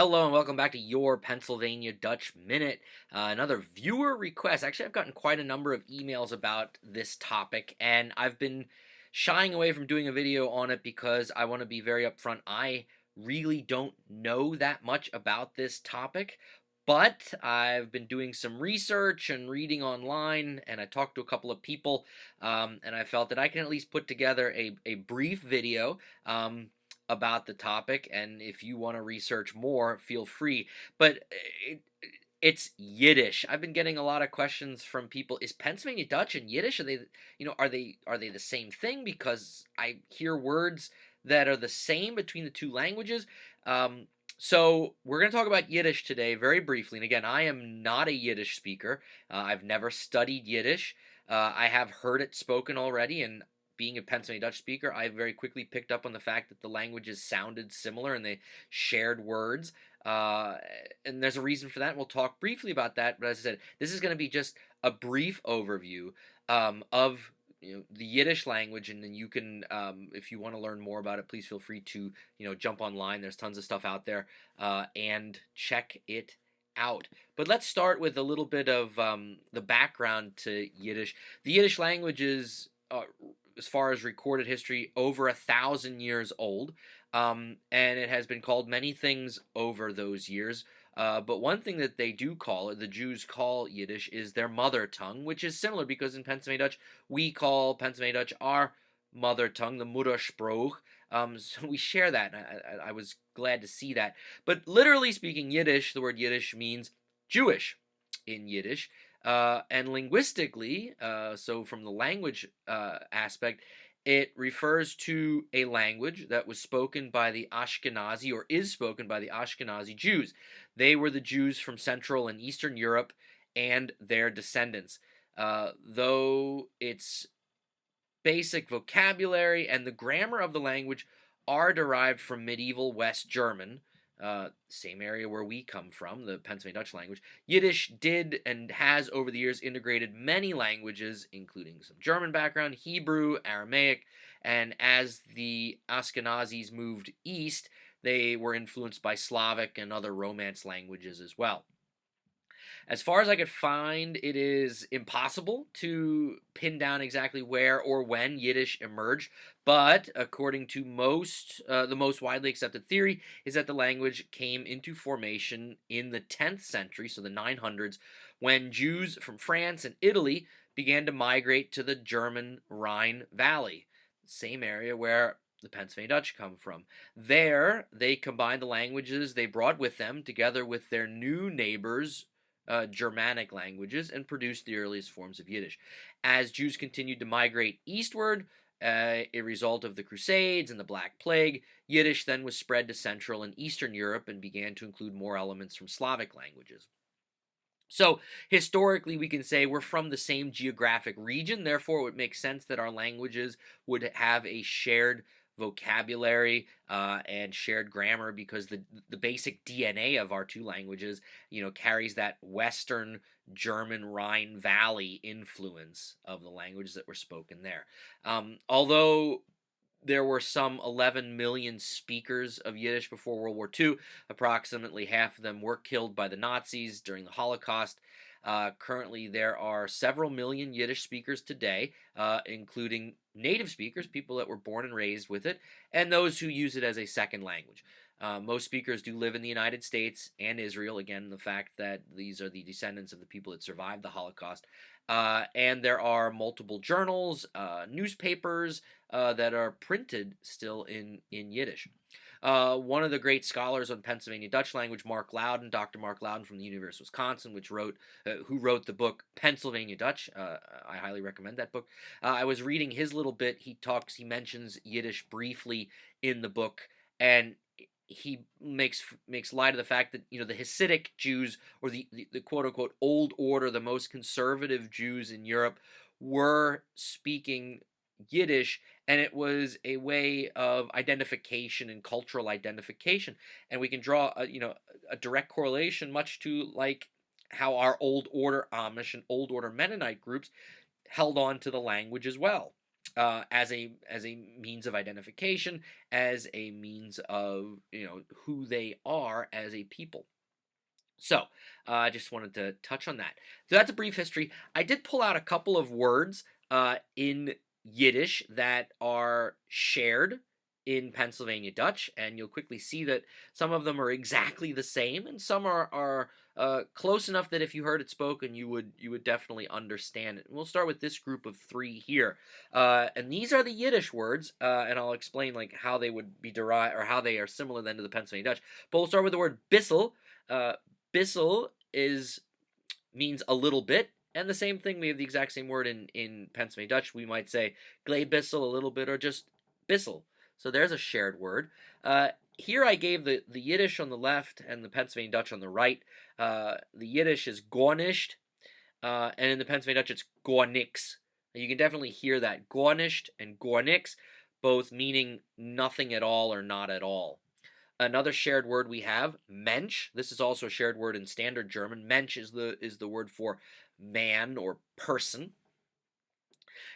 Hello and welcome back to your Pennsylvania Dutch Minute. Another viewer request. Actually, I've gotten quite a number of emails about this topic, and I've been shying away from doing a video on it because I want to be very upfront. I really don't know that much about this topic, but I've been doing some research and reading online, and I talked to a couple of people, and I felt that I can at least put together a brief video. About the topic, and if you want to research more, feel free. But it's Yiddish. I've been getting a lot of questions from people. Is Pennsylvania Dutch and Yiddish, are they, are they the same thing? Because I hear words that are the same between the two languages. Um, so we're going to talk about Yiddish today very briefly. And again, I am not a Yiddish speaker. I've never studied Yiddish. I have heard it spoken already, and being a Pennsylvania Dutch speaker, I very quickly picked up on the fact that the languages sounded similar and they shared words. Uh, and there's a reason for that. And we'll talk briefly about that. But as I said, this is going to be just a brief overview of the Yiddish language, and then you can, if you want to learn more about it, please feel free to jump online. There's tons of stuff out there, and check it out. But let's start with a little bit of the background to Yiddish. The Yiddish language is as far as recorded history, over 1,000 years old, and it has been called many things over those years. But one thing that they do call it, the Jews call Yiddish, is their mother tongue, which is similar because in Pennsylvania Dutch, we call Pennsylvania Dutch our mother tongue, the Muttersprache. So we share that, and I was glad to see that. But literally speaking, Yiddish, the word Yiddish means Jewish in Yiddish. And linguistically, so from the language aspect, it refers to a language that was spoken by the Ashkenazi, or is spoken by the Ashkenazi Jews. They were the Jews from Central and Eastern Europe and their descendants. Though its basic vocabulary and the grammar of the language are derived from medieval West German, same area where we come from, the Pennsylvania Dutch language. Yiddish did and has over the years integrated many languages, including some German background, Hebrew, Aramaic, and as the Ashkenazis moved east, they were influenced by Slavic and other Romance languages as well. As far as I could find, it is impossible to pin down exactly where or when Yiddish emerged, but according to the most widely accepted theory is that the language came into formation in the 10th century, so the 900s, when Jews from France and Italy began to migrate to the German Rhine Valley, same area where the Pennsylvania Dutch come from. There, they combined the languages they brought with them together with their new neighbors, Germanic languages, and produced the earliest forms of Yiddish. As Jews continued to migrate eastward, a result of the Crusades and the Black Plague, Yiddish then was spread to Central and Eastern Europe and began to include more elements from Slavic languages. So, historically, we can say we're from the same geographic region, therefore, it would make sense that our languages would have a shared vocabulary and shared grammar because the basic DNA of our two languages, carries that Western German Rhine Valley influence of the languages that were spoken there. Although there were some 11 million speakers of Yiddish before World War II. Approximately half of them were killed by the Nazis during the Holocaust. Currently, there are several million Yiddish speakers today, including native speakers, people that were born and raised with it, and those who use it as a second language. Most speakers do live in the United States and Israel. Again, the fact that these are the descendants of the people that survived the Holocaust. And there are multiple journals, newspapers that are printed still in Yiddish. One of the great scholars on Pennsylvania Dutch language, Dr. Mark Loudon from the University of Wisconsin, who wrote the book Pennsylvania Dutch. I highly recommend that book. I was reading his little bit. He mentions Yiddish briefly in the book, and he makes light of the fact that the Hasidic Jews, or the quote unquote old order, the most conservative Jews in Europe, were speaking Yiddish, and it was a way of identification and cultural identification. And we can draw a direct correlation, much to like how our old order Amish and old order Mennonite groups held on to the language as well. as a means of identification, as a means of who they are as a people. So, I just wanted to touch on that. So that's a brief history. I did pull out a couple of words in Yiddish that are shared in Pennsylvania Dutch, and you'll quickly see that some of them are exactly the same, and some are close enough that if you heard it spoken, you would definitely understand it. And we'll start with this group of three here, and these are the Yiddish words, and I'll explain like how they would be derived or how they are similar then to the Pennsylvania Dutch. But we'll start with the word bissel. Uh, Bissel is means a little bit, and the same thing. We have the exact same word in Pennsylvania Dutch. We might say glay bissel, a little bit, or just bissel. So there's a shared word. Here I gave the Yiddish on the left and the Pennsylvania Dutch on the right. The Yiddish is gornisht, and in the Pennsylvania Dutch it's gornix. You can definitely hear that gornisht and gornix, both meaning nothing at all or not at all. Another shared word we have, Mensch. This is also a shared word in standard German. Mensch is the word for man or person.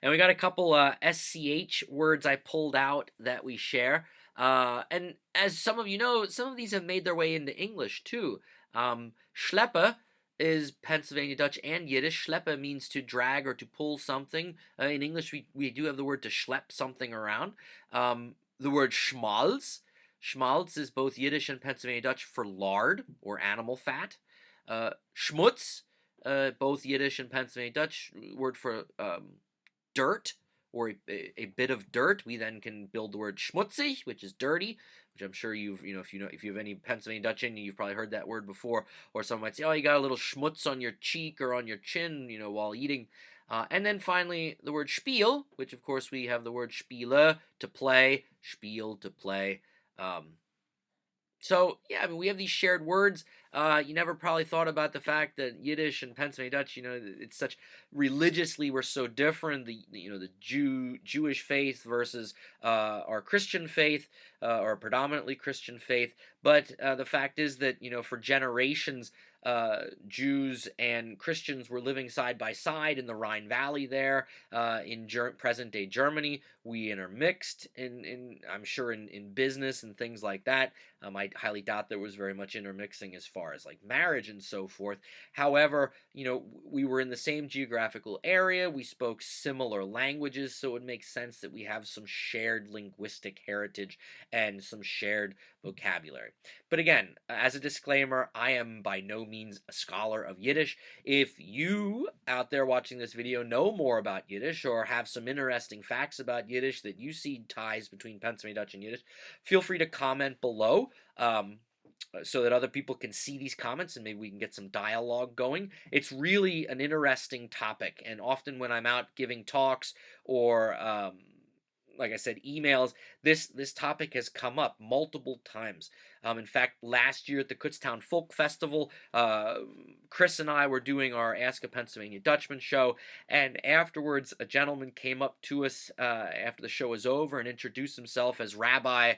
And we got a couple SCH words I pulled out that we share. And as some of you know, some of these have made their way into English too. Schleppe is Pennsylvania Dutch and Yiddish. Schleppe means to drag or to pull something. In English, we do have the word to schlep something around. The word schmalz. Schmalz is both Yiddish and Pennsylvania Dutch for lard or animal fat. Schmutz, both Yiddish and Pennsylvania Dutch word for dirt or a bit of dirt. We then can build the word schmutzig, which is dirty, which I'm sure if you have any Pennsylvania Dutch in you, you've probably heard that word before. Or someone might say, oh, you got a little schmutz on your cheek or on your chin, while eating. And then finally, the word spiel, which of course we have the word spiele, to play, spiel, to play. So yeah, I mean we have these shared words. You never probably thought about the fact that Yiddish and Pennsylvania Dutch, it's such religiously we're so different. The Jewish faith versus our Christian faith, or predominantly Christian faith. But the fact is that for generations, Jews and Christians were living side by side in the Rhine Valley there, in present day Germany. We intermixed in I'm sure in business and things like that. I highly doubt there was very much intermixing as far as like marriage and so forth. However, we were in the same geographical area. We spoke similar languages, so it makes sense that we have some shared linguistic heritage and some shared vocabulary. But again, as a disclaimer, I am by no means a scholar of Yiddish. If you out there watching this video know more about Yiddish or have some interesting facts about Yiddish that you see ties between Pennsylvania Dutch and Yiddish, feel free to comment below. So that other people can see these comments and maybe we can get some dialogue going. It's really an interesting topic, and often when I'm out giving talks or like I said, emails, this topic has come up multiple times. In fact, last year at the Kutztown Folk Festival, Chris and I were doing our Ask a Pennsylvania Dutchman show, and afterwards, a gentleman came up to us after the show was over and introduced himself as Rabbi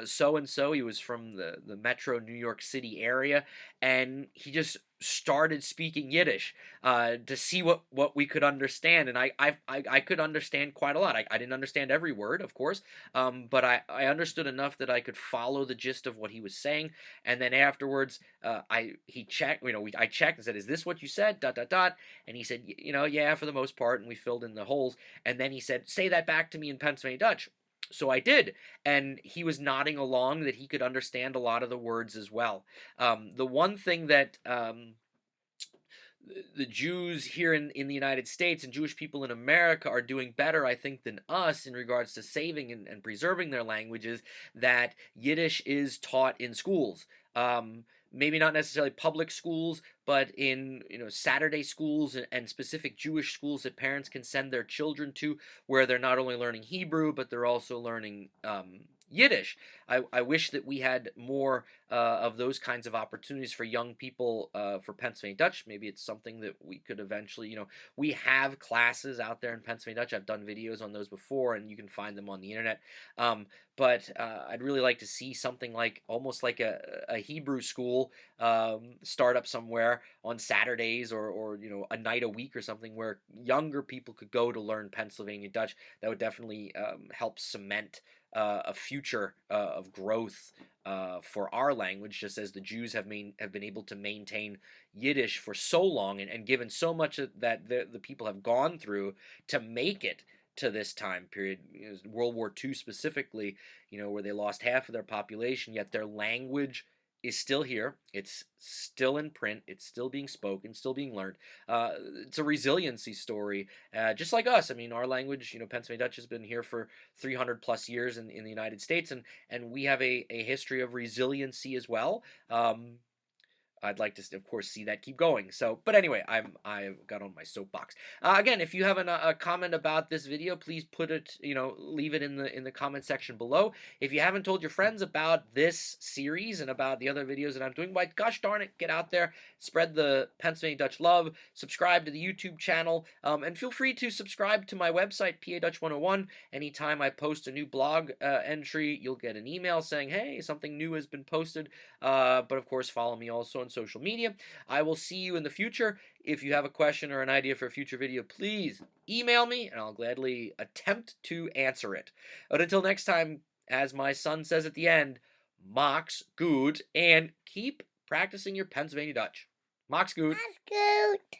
so and so. He was from the Metro New York City area, and he just started speaking Yiddish to see what we could understand, and I could understand quite a lot. I didn't understand every word, of course, but I understood enough that I could follow the gist of what he was saying. And then afterwards, he checked. I checked and said, "Is this what you said?" Dot dot dot. And he said, "Yeah, for the most part." And we filled in the holes. And then he said, "Say that back to me in Pennsylvania Dutch." So I did, and he was nodding along that he could understand a lot of the words as well. The one thing that the Jews here in the United States and Jewish people in America are doing better, I think, than us in regards to saving and preserving their languages, that Yiddish is taught in schools. Maybe not necessarily public schools, but in Saturday schools and specific Jewish schools that parents can send their children to, where they're not only learning Hebrew, but they're also learning Yiddish. I wish that we had more of those kinds of opportunities for young people for Pennsylvania Dutch. Maybe it's something that we could eventually, we have classes out there in Pennsylvania Dutch. I've done videos on those before, and you can find them on the internet. Um, but I'd really like to see something like almost like a Hebrew school start up somewhere on Saturdays, or a night a week or something where younger people could go to learn Pennsylvania Dutch. That would definitely help cement a future of growth for our language, just as the Jews have been able to maintain Yiddish for so long, and given so much that the people have gone through to make it to this time period, World War II specifically, where they lost half of their population, yet their language is still here. It's still in print. It's still being spoken, still being learned. It's a resiliency story, just like us. I mean, our language, Pennsylvania Dutch has been here for 300 plus years in the United States, and we have a history of resiliency as well. I'd like to, of course, see that keep going. So, but anyway, I've got on my soapbox. Again, if you have a comment about this video, please put it, leave it in the comment section below. If you haven't told your friends about this series and about the other videos that I'm doing, why, gosh darn it, get out there, spread the Pennsylvania Dutch love, subscribe to the YouTube channel, and feel free to subscribe to my website, PA Dutch 101. Anytime I post a new blog entry, you'll get an email saying, hey, something new has been posted. But of course, follow me also on social media. I will see you in the future. If you have a question or an idea for a future video, please email me and I'll gladly attempt to answer it. But until next time, as my son says at the end, Max gut, and keep practicing your Pennsylvania Dutch. Max gut. That's good.